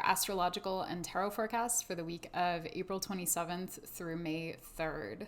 astrological and tarot forecast for the week of April 27th through May 3rd.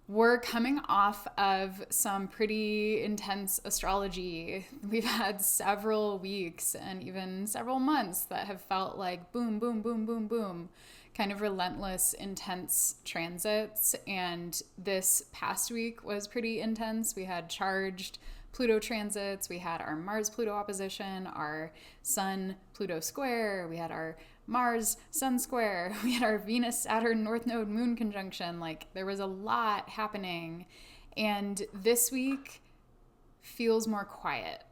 We're coming off of some pretty intense astrology. We've had several weeks and even several months that have felt like boom, boom, boom, boom, boom, kind of relentless, intense transits. And this past week was pretty intense. We had charged Pluto transits, we had our Mars-Pluto opposition, our Sun-Pluto square, we had our Mars-Sun square, we had our Venus-Saturn North Node Moon conjunction. Like, there was a lot happening. And this week feels more quiet.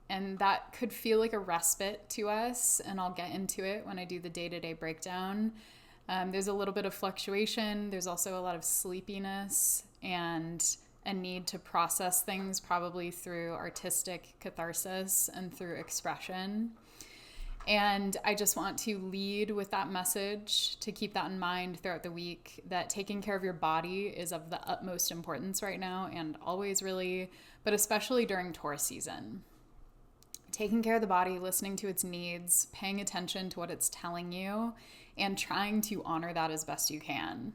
And that could feel like a respite to us, and I'll get into it when I do the day-to-day breakdown. There's a little bit of fluctuation. There's also a lot of sleepiness and a need to process things probably through artistic catharsis and through expression. And I just want to lead with that message, to keep that in mind throughout the week, that taking care of your body is of the utmost importance right now, and always really, but especially during Taurus season. Taking care of the body, listening to its needs, paying attention to what it's telling you, and trying to honor that as best you can.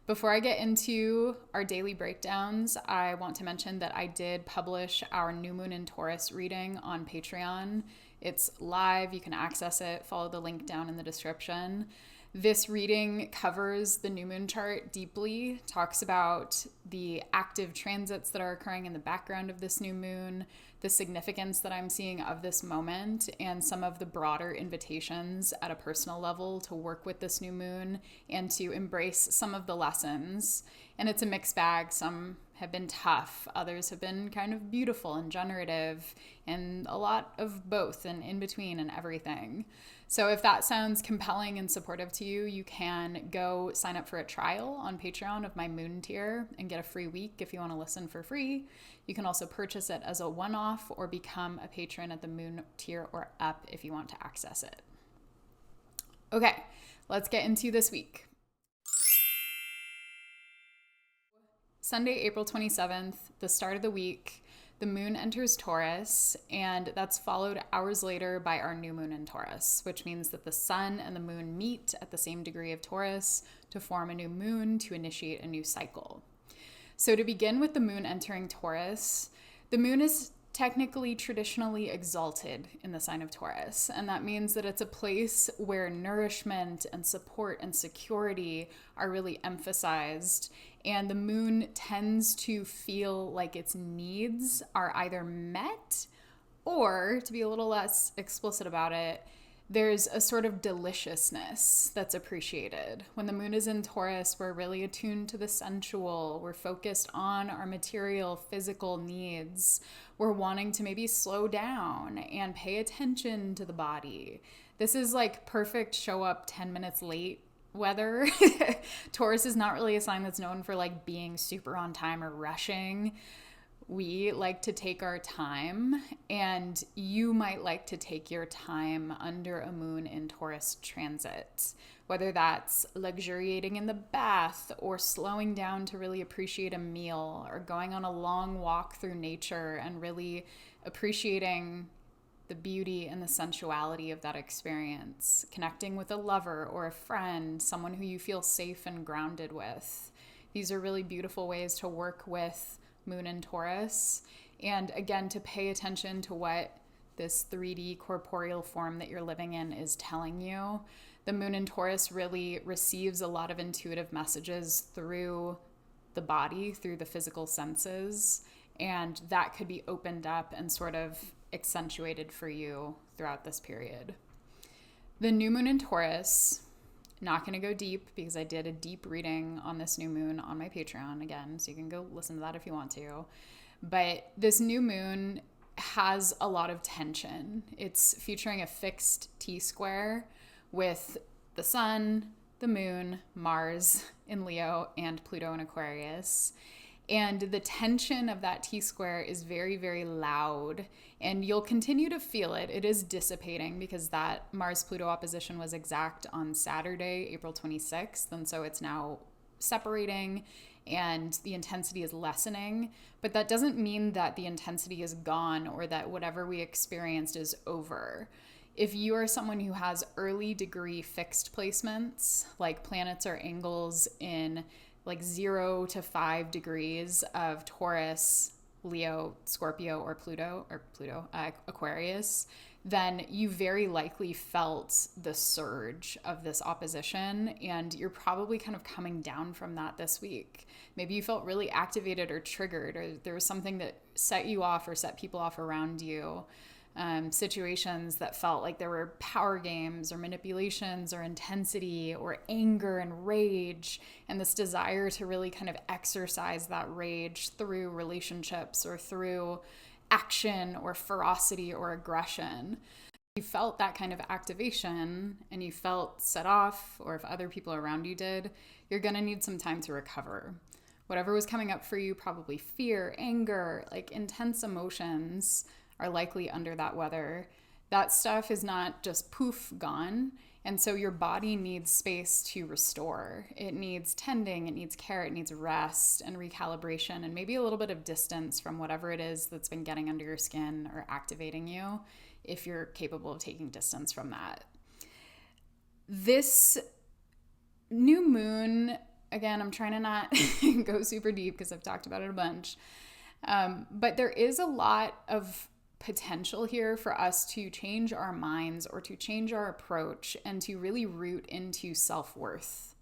Before I get into our daily breakdowns, I want to mention that I did publish our New Moon in Taurus reading on Patreon. It's live. You can access it. Follow the link down in the description. This reading covers the new moon chart deeply, talks about the active transits that are occurring in the background of this new moon, the significance that I'm seeing of this moment, and some of the broader invitations at a personal level to work with this new moon and to embrace some of the lessons. And it's a mixed bag. Some have been tough, others have been kind of beautiful and generative, and a lot of both and in between and everything. So if that sounds compelling and supportive to you, you can go sign up for a trial on Patreon of my moon tier and get a free week if you want to listen for free. You can also purchase it as a one-off or become a patron at the moon tier or up if you want to access it. Okay, let's get into this week. Sunday, April 27th, the start of the week, the moon enters Taurus, and that's followed hours later by our new moon in Taurus, which means that the sun and the moon meet at the same degree of Taurus to form a new moon to initiate a new cycle. So to begin with the moon entering Taurus, the moon is technically traditionally exalted in the sign of Taurus, and that means that it's a place where nourishment and support and security are really emphasized, and the moon tends to feel like its needs are either met, or, to be a little less explicit about it, there's a sort of deliciousness that's appreciated. When the moon is in Taurus, we're really attuned to the sensual. We're focused on our material, physical needs. We're wanting to maybe slow down and pay attention to the body. This is like perfect show up 10 minutes late weather. Taurus is not really a sign that's known for like being super on time or rushing. We like to take our time, and you might like to take your time under a moon in Taurus transit, whether that's luxuriating in the bath or slowing down to really appreciate a meal or going on a long walk through nature and really appreciating the beauty and the sensuality of that experience, connecting with a lover or a friend, someone who you feel safe and grounded with. These are really beautiful ways to work with moon in Taurus, and again, to pay attention to what this 3D corporeal form that you're living in is telling you. The moon in Taurus really receives a lot of intuitive messages through the body, through the physical senses, and that could be opened up and sort of accentuated for you throughout this period. The new moon in Taurus, not going to go deep because I did a deep reading on this new moon on my Patreon again, so you can go listen to that if you want to. But this new moon has a lot of tension. It's featuring a fixed T-square with the sun, the moon, Mars in Leo, and Pluto in Aquarius. And the tension of that T-square is very, very loud, and you'll continue to feel it. It is dissipating because that Mars-Pluto opposition was exact on Saturday, April 26th, and so it's now separating and the intensity is lessening. But that doesn't mean that the intensity is gone or that whatever we experienced is over. If you are someone who has early degree fixed placements, like planets or angles in like 0 to 5 degrees of Taurus, Leo, Scorpio, or Aquarius, then you very likely felt the surge of this opposition, and you're probably kind of coming down from that this week. Maybe you felt really activated or triggered, or there was something that set you off or set people off around you. Situations that felt like there were power games or manipulations or intensity or anger and rage, and this desire to really kind of exercise that rage through relationships or through action or ferocity or aggression. You felt that kind of activation and you felt set off, or if other people around you did, you're going to need some time to recover. Whatever was coming up for you, probably fear, anger, like intense emotions, are likely under that weather. That stuff is not just poof gone. And so your body needs space to restore. It needs tending, it needs care, it needs rest and recalibration, and maybe a little bit of distance from whatever it is that's been getting under your skin or activating you, if you're capable of taking distance from that. This new moon, again, I'm trying to not go super deep because I've talked about it a bunch, but there is a lot of potential here for us to change our minds or to change our approach and to really root into self-worth.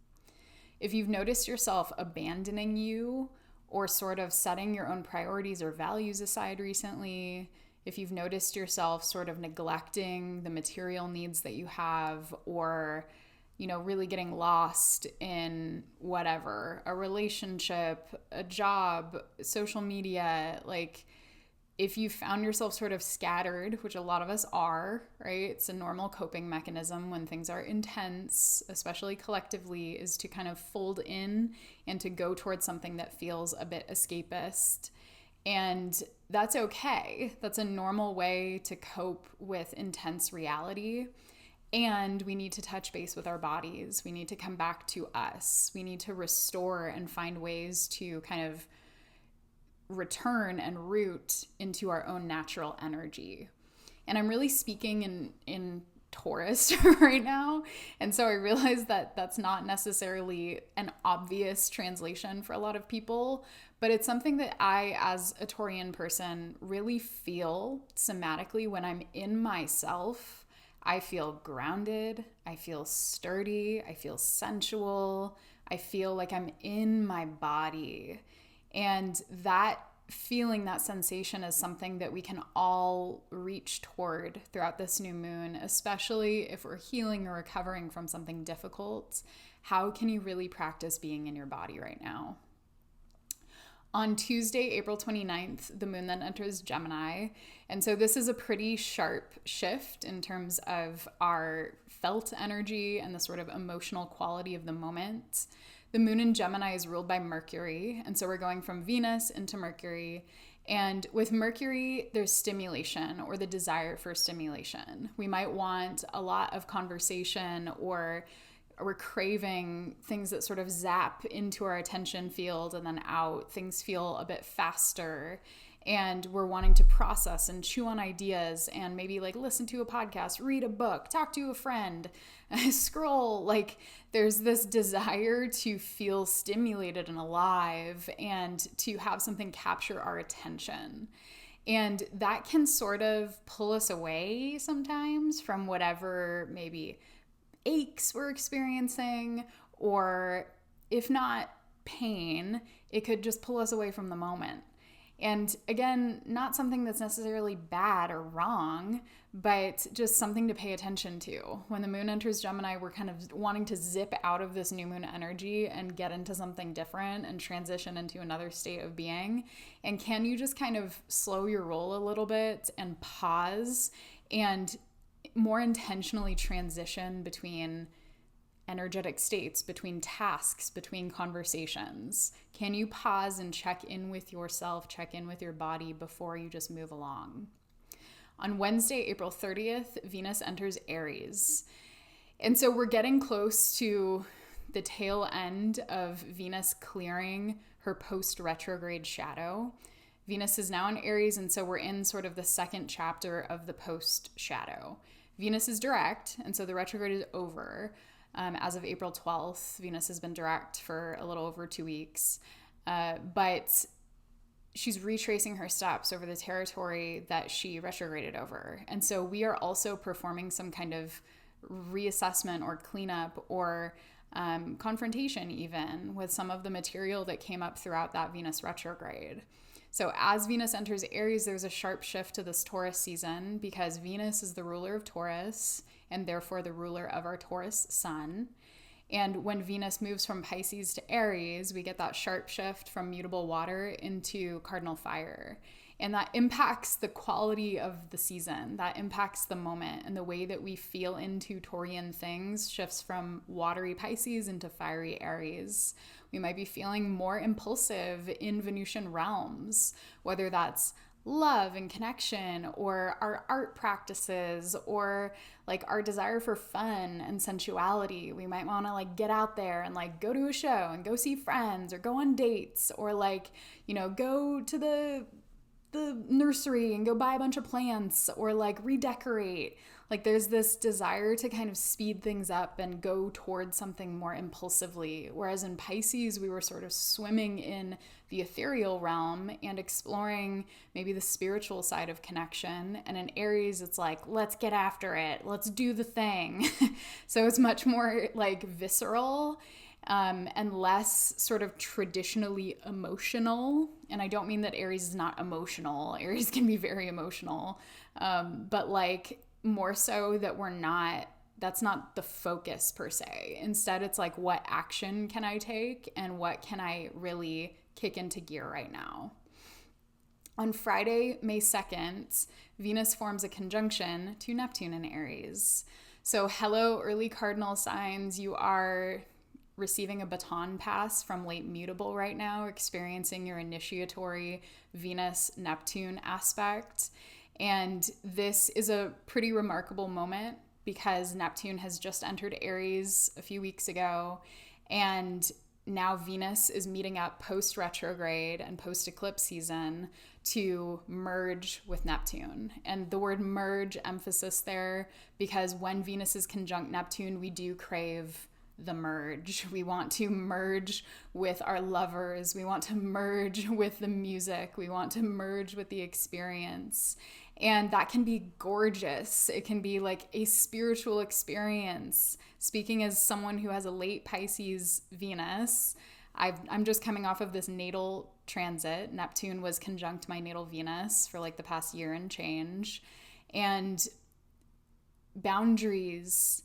If you've noticed yourself abandoning you or sort of setting your own priorities or values aside recently, if you've noticed yourself sort of neglecting the material needs that you have, or really getting lost in whatever, a relationship, a job, social media, like if you found yourself sort of scattered, which a lot of us are, right? It's a normal coping mechanism when things are intense, especially collectively, is to kind of fold in and to go towards something that feels a bit escapist. And that's okay. That's a normal way to cope with intense reality. And we need to touch base with our bodies. We need to come back to us. We need to restore and find ways to kind of return and root into our own natural energy. And I'm really speaking in Taurus right now. And so I realize that that's not necessarily an obvious translation for a lot of people, but it's something that I, as a Taurian person, really feel somatically when I'm in myself. I feel grounded, I feel sturdy, I feel sensual, I feel like I'm in my body. And that feeling, that sensation is something that we can all reach toward throughout this new moon, especially if we're healing or recovering from something difficult. How can you really practice being in your body right now? On Tuesday, April 29th, the moon then enters Gemini. And so this is a pretty sharp shift in terms of our felt energy and the sort of emotional quality of the moment. The moon in Gemini is ruled by Mercury, and so we're going from Venus into Mercury. And with Mercury, there's stimulation or the desire for stimulation. We might want a lot of conversation, or we're craving things that sort of zap into our attention field and then out. Things feel a bit faster, and we're wanting to process and chew on ideas and maybe like listen to a podcast, read a book, talk to a friend, scroll. Like there's this desire to feel stimulated and alive and to have something capture our attention. And that can sort of pull us away sometimes from whatever maybe aches we're experiencing, or if not pain, it could just pull us away from the moment. And again, not something that's necessarily bad or wrong, but just something to pay attention to. When the moon enters Gemini, we're kind of wanting to zip out of this new moon energy and get into something different and transition into another state of being. And can you just kind of slow your roll a little bit and pause and more intentionally transition between energetic states, between tasks, between conversations? Can you pause and check in with yourself, check in with your body before you just move along? On Wednesday, April 30th, Venus enters Aries. And so we're getting close to the tail end of Venus clearing her post-retrograde shadow. Venus is now in Aries, and so we're in sort of the second chapter of the post-shadow. Venus is direct, and so the retrograde is over. As of April 12th, Venus has been direct for a little over 2 weeks. But she's retracing her steps over the territory that she retrograded over. And so we are also performing some kind of reassessment or cleanup or confrontation even with some of the material that came up throughout that Venus retrograde. So as Venus enters Aries, there's a sharp shift to this Taurus season because Venus is the ruler of Taurus and therefore the ruler of our Taurus sun. And when Venus moves from Pisces to Aries, we get that sharp shift from mutable water into cardinal fire. And that impacts the quality of the season. That impacts the moment, and the way that we feel into Taurian things shifts from watery Pisces into fiery Aries. We might be feeling more impulsive in Venusian realms, whether that's love and connection or our art practices or like our desire for fun and sensuality. We might want to like get out there and like go to a show and go see friends or go on dates or like, go to the nursery and go buy a bunch of plants or like redecorate. Like there's this desire to kind of speed things up and go towards something more impulsively. Whereas in Pisces, we were sort of swimming in the ethereal realm and exploring maybe the spiritual side of connection. And in Aries, it's like, let's get after it. Let's do the thing. So it's much more like visceral and less sort of traditionally emotional. And I don't mean that Aries is not emotional. Aries can be very emotional, but like more so that that's not the focus per se. Instead, it's like, what action can I take and what can I really kick into gear right now? On Friday, May 2nd, Venus forms a conjunction to Neptune in Aries. So hello, early cardinal signs. You are receiving a baton pass from late mutable right now, experiencing your initiatory Venus-Neptune aspect. And this is a pretty remarkable moment because Neptune has just entered Aries a few weeks ago, and now Venus is meeting up post-retrograde and post-eclipse season to merge with Neptune. And the word merge, emphasis there, because when Venus is conjunct Neptune, we do crave the merge. We want to merge with our lovers. We want to merge with the music. We want to merge with the experience. And that can be gorgeous. It can be like a spiritual experience. Speaking as someone who has a late Pisces Venus, I'm just coming off of this natal transit. Neptune was conjunct my natal Venus for like the past year and change. And boundaries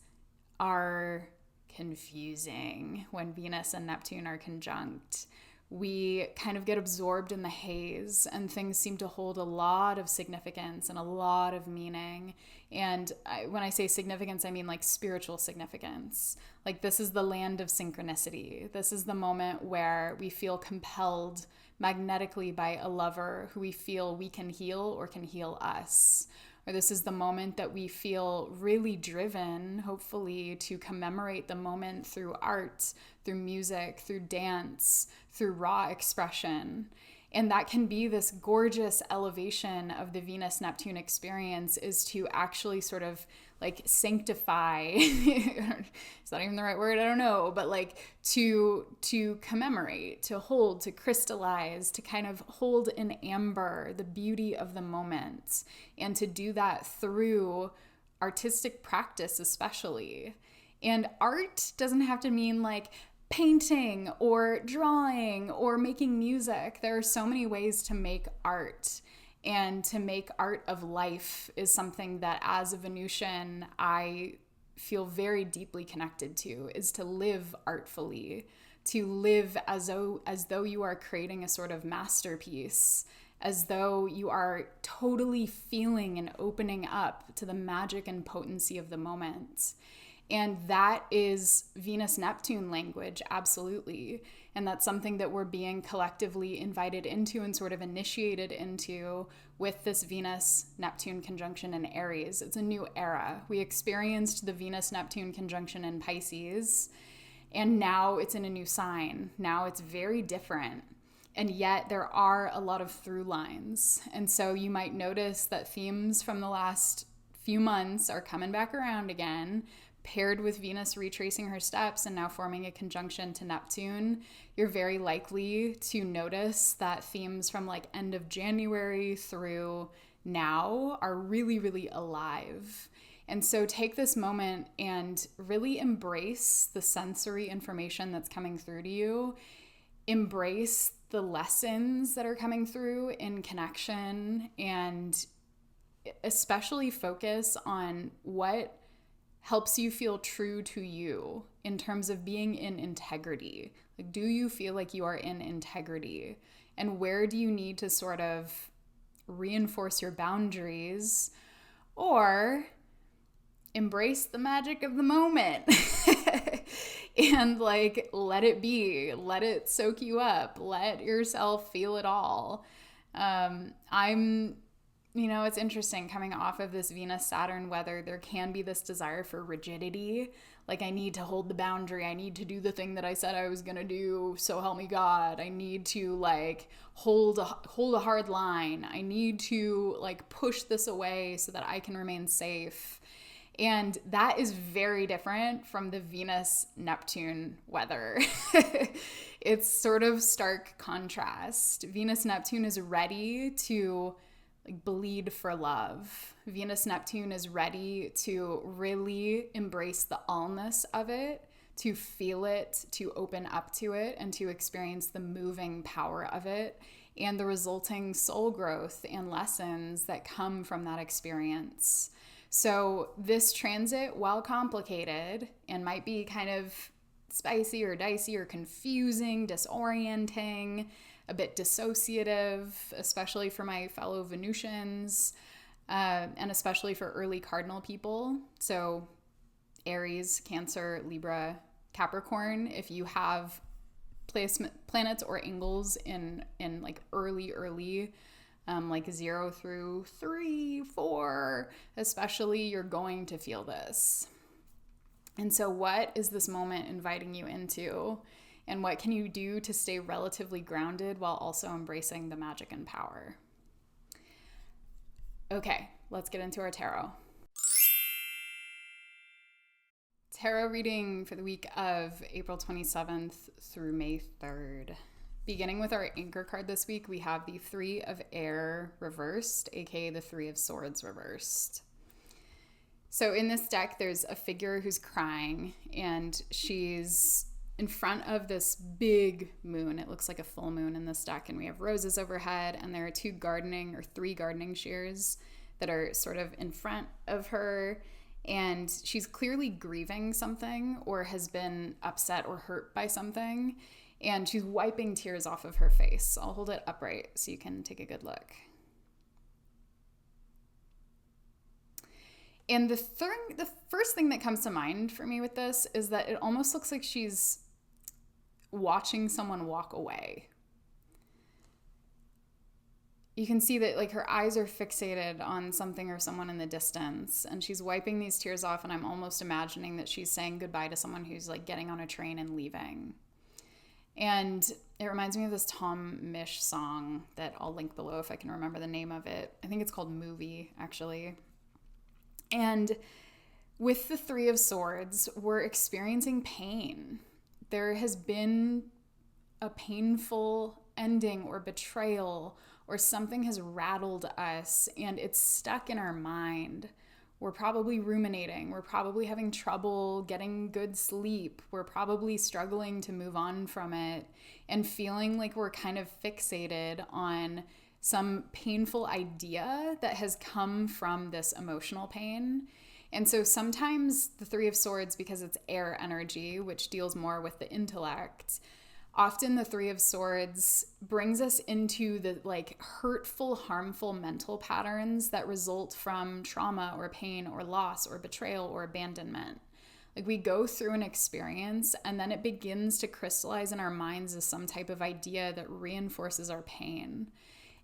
are confusing when Venus and Neptune are conjunct. We kind of get absorbed in the haze and things seem to hold a lot of significance and a lot of meaning. And when I say significance, I mean like spiritual significance. Like this is the land of synchronicity. This is the moment where we feel compelled magnetically by a lover who we feel we can heal or can heal us. Or this is the moment that we feel really driven, hopefully, to commemorate the moment through art, through music, through dance, through raw expression. And that can be this gorgeous elevation of the Venus-Neptune experience, is to actually sort of like sanctify, is that even the right word? I don't know, but like to commemorate, to hold, to crystallize, to kind of hold in amber the beauty of the moment, and to do that through artistic practice especially. And art doesn't have to mean like painting or drawing or making music. There are so many ways to make art. And to make art of life is something that as a Venusian, I feel very deeply connected to, is to live artfully, to live as though you are creating a sort of masterpiece, as though you are totally feeling and opening up to the magic and potency of the moment. And that is Venus-Neptune language, absolutely. And that's something that we're being collectively invited into and sort of initiated into with this Venus-Neptune conjunction in Aries. It's a new era. We experienced the Venus-Neptune conjunction in Pisces, and now it's in a new sign. Now it's very different. And yet there are a lot of through lines. And so you might notice that themes from the last few months are coming back around again, paired with Venus retracing her steps and now forming a conjunction to Neptune, you're very likely to notice that themes from like end of January through now are really, really alive. And so take this moment and really embrace the sensory information that's coming through to you. Embrace the lessons that are coming through in connection, and especially focus on what helps you feel true to you in terms of being in integrity. Like, do you feel like you are in integrity? And where do you need to sort of reinforce your boundaries or embrace the magic of the moment and like let it be, let it soak you up, let yourself feel it all. It's interesting coming off of this Venus-Saturn weather, there can be this desire for rigidity. Like, I need to hold the boundary. I need to do the thing that I said I was going to do. So help me God. I need to like hold a hard line. I need to like push this away so that I can remain safe. And that is very different from the Venus-Neptune weather. It's sort of stark contrast. Venus-Neptune is ready to like bleed for love. Venus-Neptune is ready to really embrace the allness of it, to feel it, to open up to it, and to experience the moving power of it and the resulting soul growth and lessons that come from that experience. So this transit, while complicated and might be kind of spicy or dicey or confusing, disorienting, a bit dissociative, especially for my fellow Venusians, and especially for early cardinal people. So Aries, Cancer, Libra, Capricorn, if you have planets or angles in like early, like 0 through 3, 4, especially, you're going to feel this. And so what is this moment inviting you into? And what can you do to stay relatively grounded while also embracing the magic and power? Okay, let's get into our tarot. Tarot reading for the week of April 27th through May 3rd. Beginning with our anchor card this week, we have the 3 of Air reversed, aka the 3 of Swords reversed. So in this deck, there's a figure who's crying, and she's in front of this big moon. It looks like a full moon in this deck, and we have roses overhead, and there are 3 gardening shears that are sort of in front of her, and she's clearly grieving something or has been upset or hurt by something, and she's wiping tears off of her face. I'll hold it upright so you can take a good look. And the first thing that comes to mind for me with this is that it almost looks like she's watching someone walk away. You can see that like her eyes are fixated on something or someone in the distance, and she's wiping these tears off, and I'm almost imagining that she's saying goodbye to someone who's like getting on a train and leaving. And it reminds me of this Tom Misch song that I'll link below if I can remember the name of it. I think it's called Movie, actually. And with the 3 of Swords, we're experiencing pain. There has been a painful ending or betrayal, or something has rattled us and it's stuck in our mind. We're probably ruminating. We're probably having trouble getting good sleep. We're probably struggling to move on from it and feeling like we're kind of fixated on some painful idea that has come from this emotional pain. And so sometimes the 3 of Swords, because it's air energy, which deals more with the intellect, often the 3 of Swords brings us into the like hurtful, harmful mental patterns that result from trauma or pain or loss or betrayal or abandonment. Like we go through an experience and then it begins to crystallize in our minds as some type of idea that reinforces our pain.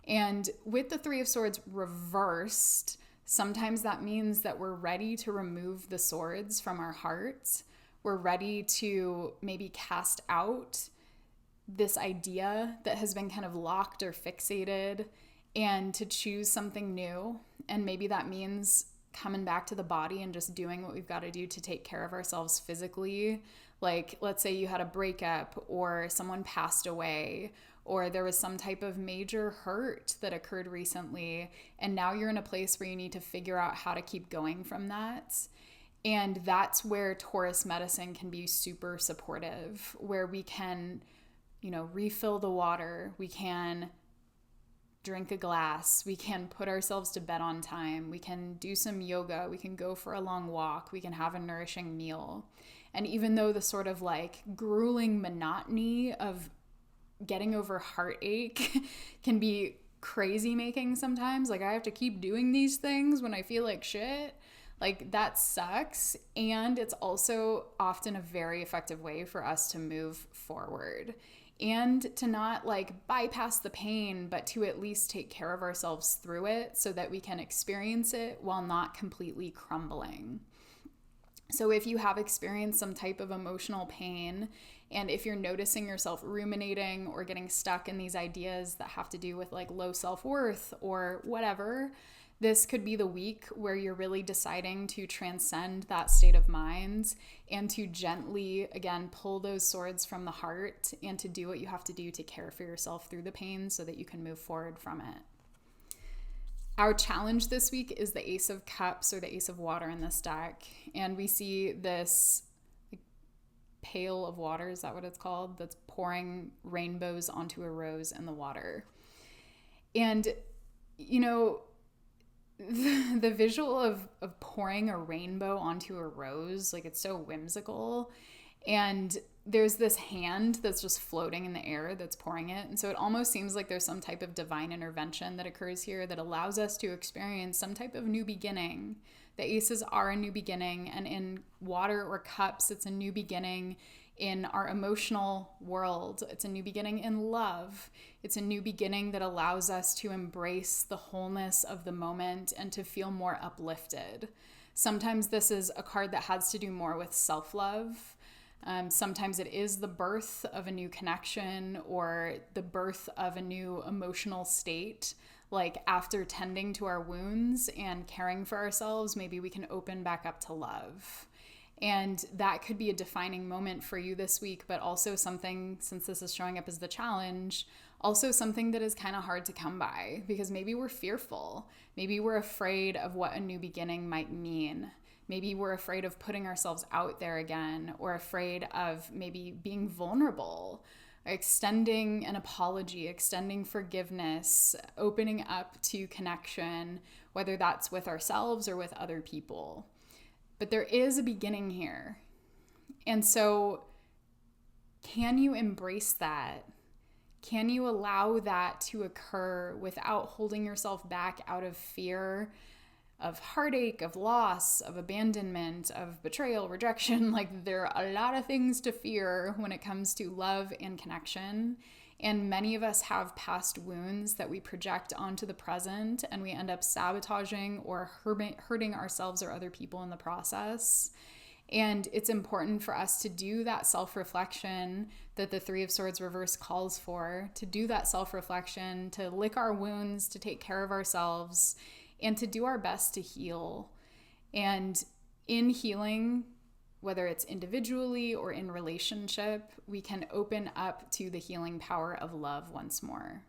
And with the 3 of Swords reversed, sometimes that means that we're ready to remove the swords from our hearts. We're ready to maybe cast out this idea that has been kind of locked or fixated and to choose something new. And maybe that means coming back to the body and just doing what we've got to do to take care of ourselves physically. Like, let's say you had a breakup, or someone passed away, or there was some type of major hurt that occurred recently, and now you're in a place where you need to figure out how to keep going from that. And that's where Taurus medicine can be super supportive, where we can, refill the water, we can drink a glass, we can put ourselves to bed on time, we can do some yoga, we can go for a long walk, we can have a nourishing meal. And even though the sort of like grueling monotony of getting over heartache can be crazy making sometimes, like I have to keep doing these things when I feel like shit, like that sucks. And it's also often a very effective way for us to move forward and to not like bypass the pain, but to at least take care of ourselves through it so that we can experience it while not completely crumbling. So if you have experienced some type of emotional pain, and if you're noticing yourself ruminating or getting stuck in these ideas that have to do with like low self-worth or whatever, this could be the week where you're really deciding to transcend that state of mind and to gently, again, pull those swords from the heart and to do what you have to do to care for yourself through the pain so that you can move forward from it. Our challenge this week is the Ace of Cups, or the Ace of Water in this deck. And we see this pail of water, is that what it's called? That's pouring rainbows onto a rose in the water. And, the visual of pouring a rainbow onto a rose, like it's so whimsical. And there's this hand that's just floating in the air that's pouring it. And so it almost seems like there's some type of divine intervention that occurs here that allows us to experience some type of new beginning. The aces are a new beginning, and in water or cups, it's a new beginning in our emotional world. It's a new beginning in love. It's a new beginning that allows us to embrace the wholeness of the moment and to feel more uplifted. Sometimes this is a card that has to do more with self-love. Sometimes it is the birth of a new connection or the birth of a new emotional state. Like after tending to our wounds and caring for ourselves, maybe we can open back up to love. And that could be a defining moment for you this week, but also something, since this is showing up as the challenge, also something that is kind of hard to come by because maybe we're fearful. Maybe we're afraid of what a new beginning might mean. Maybe we're afraid of putting ourselves out there again, or afraid of maybe being vulnerable, extending an apology, extending forgiveness, opening up to connection, whether that's with ourselves or with other people. But there is a beginning here. And so can you embrace that? Can you allow that to occur without holding yourself back out of fear of heartache, of loss, of abandonment, of betrayal, rejection? Like there are a lot of things to fear when it comes to love and connection. And many of us have past wounds that we project onto the present, and we end up sabotaging or hurting ourselves or other people in the process. And it's important for us to do that self-reflection that the Three of Swords reverse calls for, to do that self-reflection, to lick our wounds, to take care of ourselves, and to do our best to heal. And in healing, whether it's individually or in relationship, we can open up to the healing power of love once more.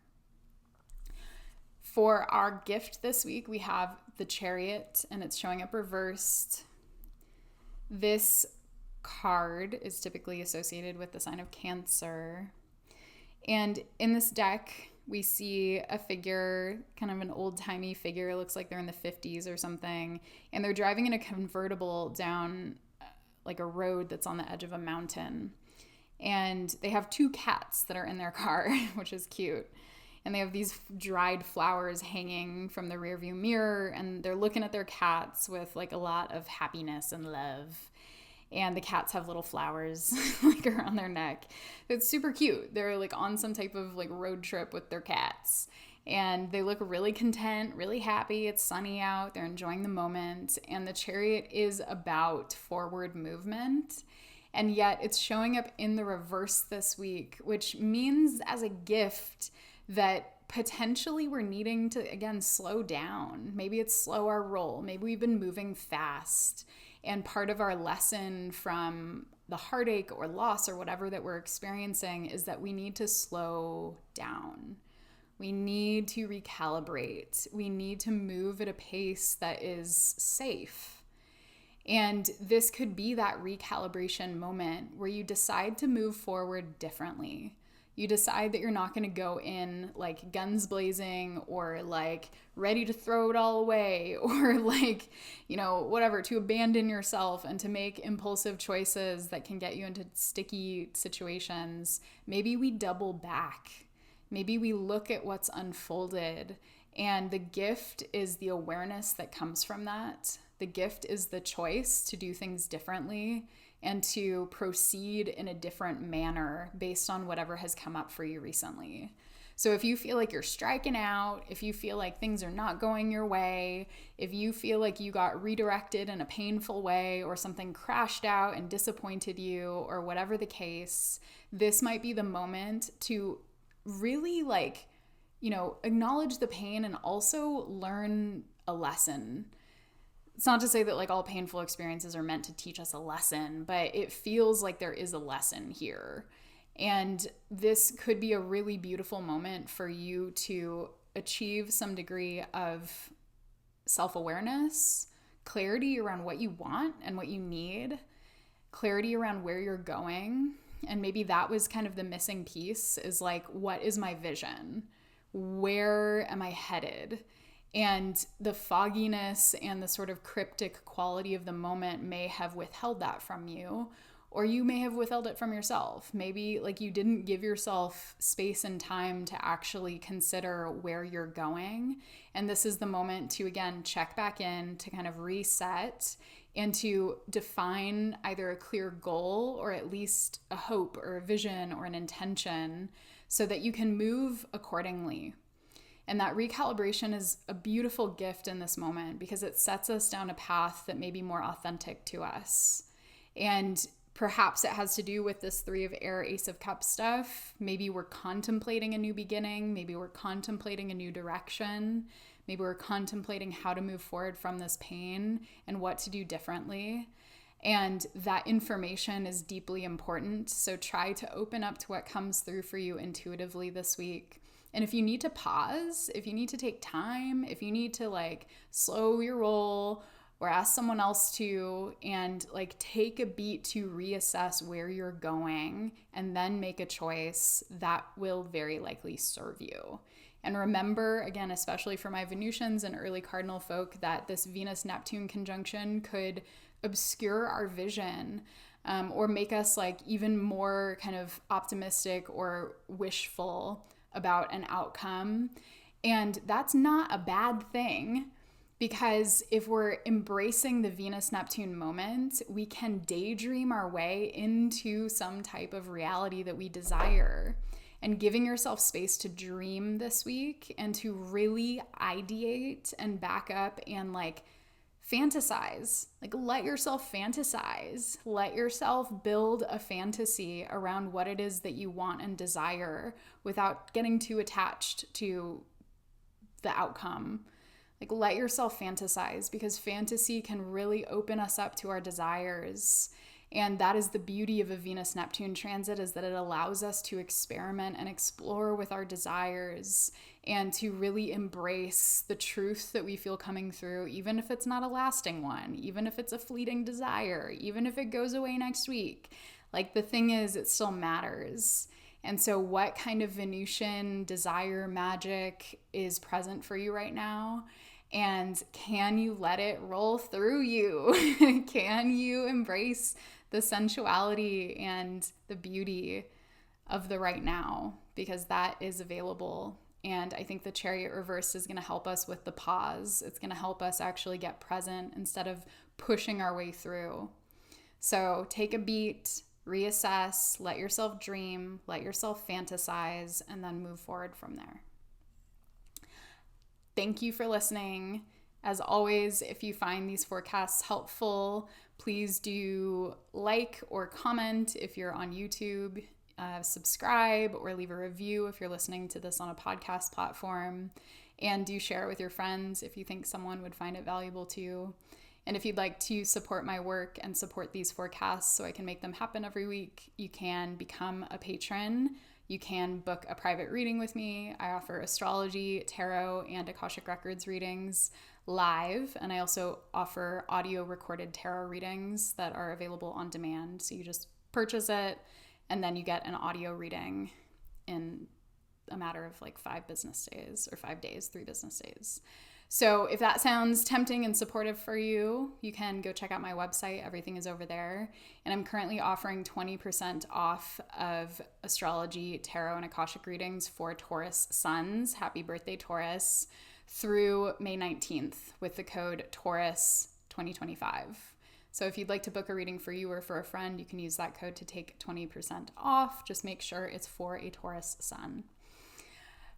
For our gift this week, we have the Chariot, and it's showing up reversed. This card is typically associated with the sign of Cancer. And in this deck, we see a figure, kind of an old-timey figure. It looks like they're in the 50s or something. And they're driving in a convertible down like a road that's on the edge of a mountain. And they have two cats that are in their car, which is cute. And they have these dried flowers hanging from the rearview mirror, and they're looking at their cats with like a lot of happiness and love. And the cats have little flowers like around their neck. It's super cute. They're like on some type of like road trip with their cats. And they look really content, really happy. It's sunny out. They're enjoying the moment. And the Chariot is about forward movement. And yet it's showing up in the reverse this week, which means as a gift that potentially we're needing to, again, slow down. Maybe it's slow our roll. Maybe we've been moving fast. And part of our lesson from the heartache or loss or whatever that we're experiencing is that we need to slow down. We need to recalibrate. We need to move at a pace that is safe. And this could be that recalibration moment where you decide to move forward differently. You decide that you're not going to go in like guns blazing or like ready to throw it all away or like, whatever, to abandon yourself and to make impulsive choices that can get you into sticky situations. Maybe we double back. Maybe we look at what's unfolded, and the gift is the awareness that comes from that. The gift is the choice to do things differently and to proceed in a different manner based on whatever has come up for you recently. So if you feel like you're striking out, if you feel like things are not going your way, if you feel like you got redirected in a painful way or something crashed out and disappointed you or whatever the case, this might be the moment to really acknowledge the pain and also learn a lesson. It's not to say that like all painful experiences are meant to teach us a lesson, but it feels like there is a lesson here. And this could be a really beautiful moment for you to achieve some degree of self-awareness, clarity around what you want and what you need, clarity around where you're going. And maybe that was kind of the missing piece, is like, what is my vision? Where am I headed? And the fogginess and the sort of cryptic quality of the moment may have withheld that from you, or you may have withheld it from yourself. Maybe like you didn't give yourself space and time to actually consider where you're going. And this is the moment to, again, check back in, to kind of reset and to define either a clear goal or at least a hope or a vision or an intention so that you can move accordingly. And that recalibration is a beautiful gift in this moment because it sets us down a path that may be more authentic to us. And perhaps it has to do with this 3 of Air, Ace of Cups stuff. Maybe we're contemplating a new beginning. Maybe we're contemplating a new direction. Maybe we're contemplating how to move forward from this pain and what to do differently. And that information is deeply important. So try to open up to what comes through for you intuitively this week. And if you need to pause, if you need to take time, if you need to like slow your roll or ask someone else to, and like take a beat to reassess where you're going and then make a choice, that will very likely serve you. And remember, again, especially for my Venusians and early cardinal folk, that this Venus-Neptune conjunction could obscure our vision or make us like even more kind of optimistic or wishful about an outcome. And that's not a bad thing, because if we're embracing the Venus-Neptune moment, we can daydream our way into some type of reality that we desire. And giving yourself space to dream this week and to really ideate and back up and like fantasize. Like let yourself fantasize. Let yourself build a fantasy around what it is that you want and desire without getting too attached to the outcome. Like let yourself fantasize, because fantasy can really open us up to our desires. And that is the beauty of a Venus-Neptune transit, is that it allows us to experiment and explore with our desires and to really embrace the truth that we feel coming through, even if it's not a lasting one, even if it's a fleeting desire, even if it goes away next week. Like the thing is, it still matters. And so what kind of Venusian desire magic is present for you right now? And can you let it roll through you? Can you embrace the sensuality and the beauty of the right now? Because that is available. And I think the Chariot reverse is going to help us with the pause. It's going to help us actually get present instead of pushing our way through. So take a beat, reassess, let yourself dream, let yourself fantasize, and then move forward from there. Thank you for listening. As always, if you find these forecasts helpful, please do like or comment if you're on YouTube. subscribe or leave a review if you're listening to this on a podcast platform. And do share it with your friends if you think someone would find it valuable too. And if you'd like to support my work and support these forecasts so I can make them happen every week, you can become a patron. You can book a private reading with me. I offer astrology, tarot, and Akashic Records readings live. And I also offer audio recorded tarot readings that are available on demand. So you just purchase it and then you get an audio reading in a matter of like 5 business days, or 5 days, 3 business days. So if that sounds tempting and supportive for you, you can go check out my website. Everything is over there. And I'm currently offering 20% off of astrology, tarot, and Akashic readings for Taurus suns. Happy birthday, Taurus, through May 19th with the code Taurus 2025. So if you'd like to book a reading for you or for a friend, you can use that code to take 20% off. Just make sure it's for a Taurus sun.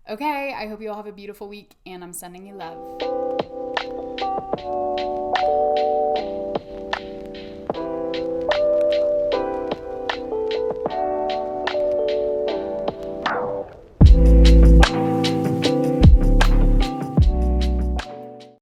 Okay, I hope you all have a beautiful week, and I'm sending you love.